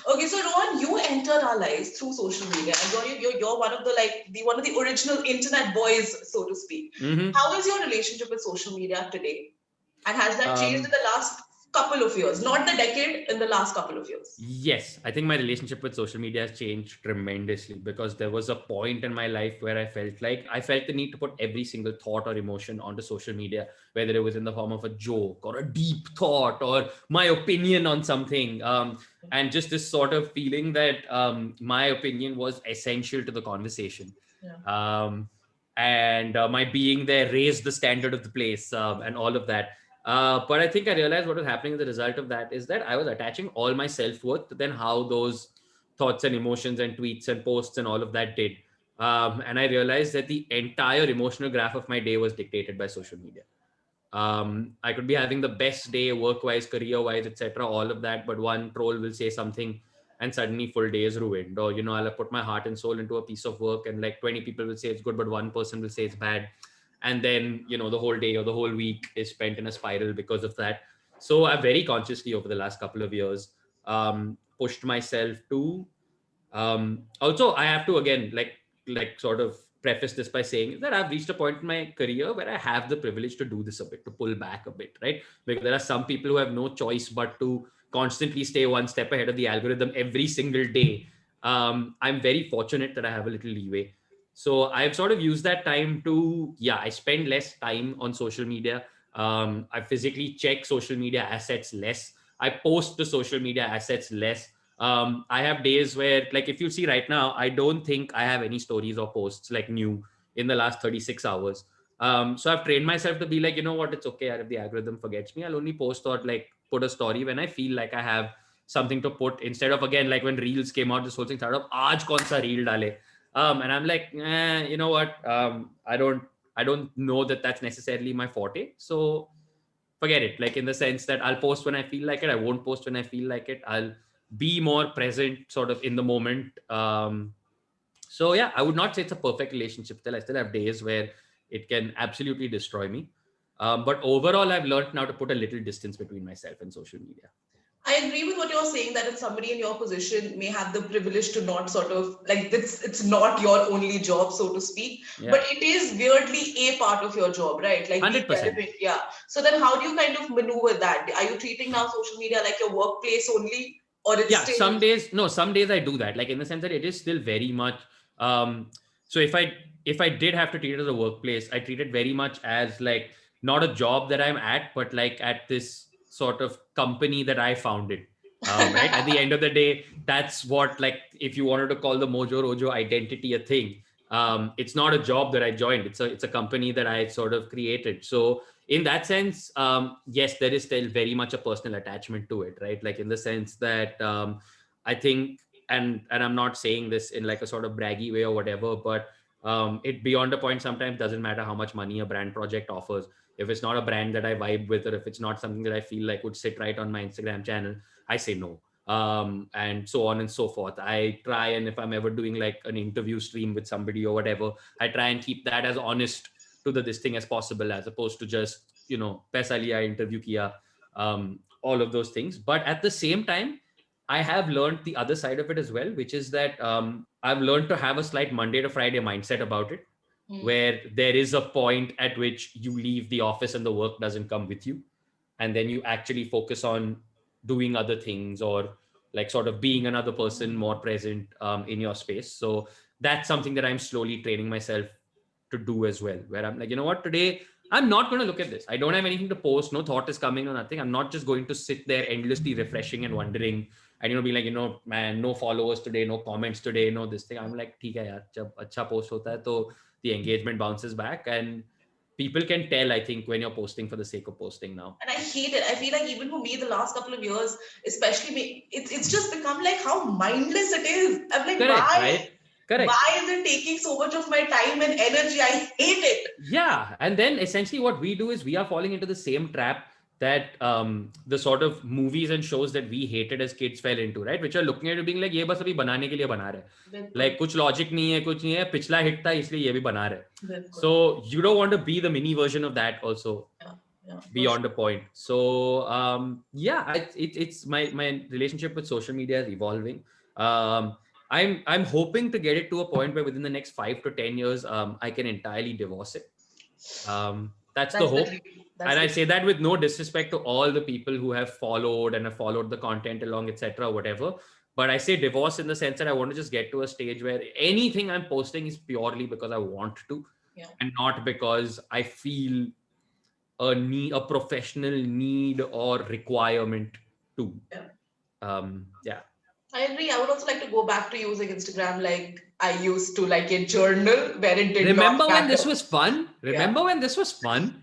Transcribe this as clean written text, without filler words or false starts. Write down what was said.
Okay, so Rohan, you entered our lives through social media, and you're one of the one of the original internet boys, so to speak. Mm-hmm. How is your relationship with social media today? And has that changed in Um, the last couple of years? Not the decade, in the last couple of years. Yes, I think my relationship with social media has changed tremendously because there was a point in my life where I felt the need to put every single thought or emotion onto social media, whether it was in the form of a joke or a deep thought or my opinion on something. And just this sort of feeling that my opinion was essential to the conversation. Yeah. Um, and my being there raised the standard of the place and all of that. But I think I realized what was happening as a result of that is that I was attaching all my self worth to then how those thoughts and emotions and tweets and posts and all of that did. And I realized that the entire emotional graph of my day was dictated by social media. I could be having the best day work wise, career wise, etc., all of that, but one troll will say something and suddenly full day is ruined. Or, I'll have put my heart and soul into a piece of work and like 20 people will say it's good, but one person will say it's bad. And then, the whole day or the whole week is spent in a spiral because of that. So I very consciously over the last couple of years pushed myself to also, I have to again sort of preface this by saying that I've reached a point in my career where I have the privilege to do this a bit, to pull back a bit, right? Because there are some people who have no choice but to constantly stay one step ahead of the algorithm every single day. I'm very fortunate that I have a little leeway. So I've sort of used that time to, yeah, I spend less time on social media. I physically check social media assets less. I post to social media assets less. I have days where, like, if you see right now, I don't think I have any stories or posts like new in the last 36 hours. So I've trained myself to be like, you know what, it's okay. If the algorithm forgets me, I'll only post or like put a story when I feel like I have something to put instead of again, like when reels came out, this whole thing started up, aaj kaun sa reel dale. And I'm like, you know what? I don't know that that's necessarily my forte. So forget it. Like in the sense that I'll post when I feel like it. I won't post when I feel like it. I'll be more present sort of in the moment. So yeah, I would not say it's a perfect relationship still. I still have days where it can absolutely destroy me. But overall, I've learned now to put a little distance between myself and social media. I agree with what you're saying that if somebody in your position may have the privilege to not sort of like this, it's not your only job, so to speak, but Yeah, it is weirdly a part of your job, right? Like being 100%. relevant. Yeah. So then how do you kind of maneuver that? Are you treating now social media like your workplace only, or it's Yeah, still? some days, no, some days I do that, like in the sense that it is still very much um so if I did have to treat it as a workplace, I treat it very much as like not a job that I'm at, but like at this sort of company that I founded. Right, at the end of the day, that's what, like, if you wanted to call the Mojo Rojo identity a thing, it's not a job that I joined, it's a company that I sort of created. So in that sense, yes, there is still very much a personal attachment to it, right? Like in the sense that I think, and I'm not saying this in like a sort of braggy way or whatever, but it beyond a point sometimes doesn't matter how much money a brand project offers. If it's not a brand that I vibe with, or if it's not something that I feel like would sit right on my Instagram channel, I say no. And so on and so forth. I try, and if I'm ever doing like an interview stream with somebody or whatever, I try and keep that as honest to the this thing as possible, as opposed to just paisa liya, interview kiya, all of those things. But at the same time, I have learned the other side of it as well, which is that I've learned to have a slight Monday to Friday mindset about it, Hmm. where there is a point at which you leave the office and the work doesn't come with you, and then you actually focus on doing other things, or like sort of being another person more present in your space. So that's something that I'm slowly training myself to do as well, where I'm like, you know what, today I'm not going to look at this. I don't have anything to post. No thought is coming or nothing. I'm not just going to sit there endlessly refreshing and wondering and be like, man, no followers today, no comments today, no this thing. I'm like, ठीक है यार, जब अच्छा post होता है तो the engagement bounces back, and people can tell, I think, when you're posting for the sake of posting now. And I hate it. I feel like even for me, the last couple of years, especially me, it's just become like how mindless it is. I'm like, Correct, right? Correct. why is it taking so much of my time and energy? I hate it. Yeah, and then essentially what we do is we are falling into the same trap that the sort of movies and shows that we hated as kids fell into, right? Which are looking at it being like, ये बस अभी बनाने के लिए बना रहे हैं, बिल्कुल like कुछ लॉजिक नहीं है, कुछ नहीं है, पिछला हिट था इसलिए ये भी बना रहे हैं. बिल्कुल So you don't want to be the mini version of that also. Yeah. beyond a point. So yeah, it's my relationship with social media is evolving. I'm hoping to get it to a point where within the next 5 to 10 years, I can entirely divorce it. That's the That's the hope. dream. That's And I the say that with no disrespect to all the people who have followed and have followed the content along, etc., whatever. But I say divorce in the sense that I want to just get to a stage where anything I'm posting is purely because I want to, and not because I feel a professional need or requirement to. Yeah. I agree. I would also like to go back to using Instagram like I used to, like a journal where it did not Remember when matter. this was fun? Remember when this was fun?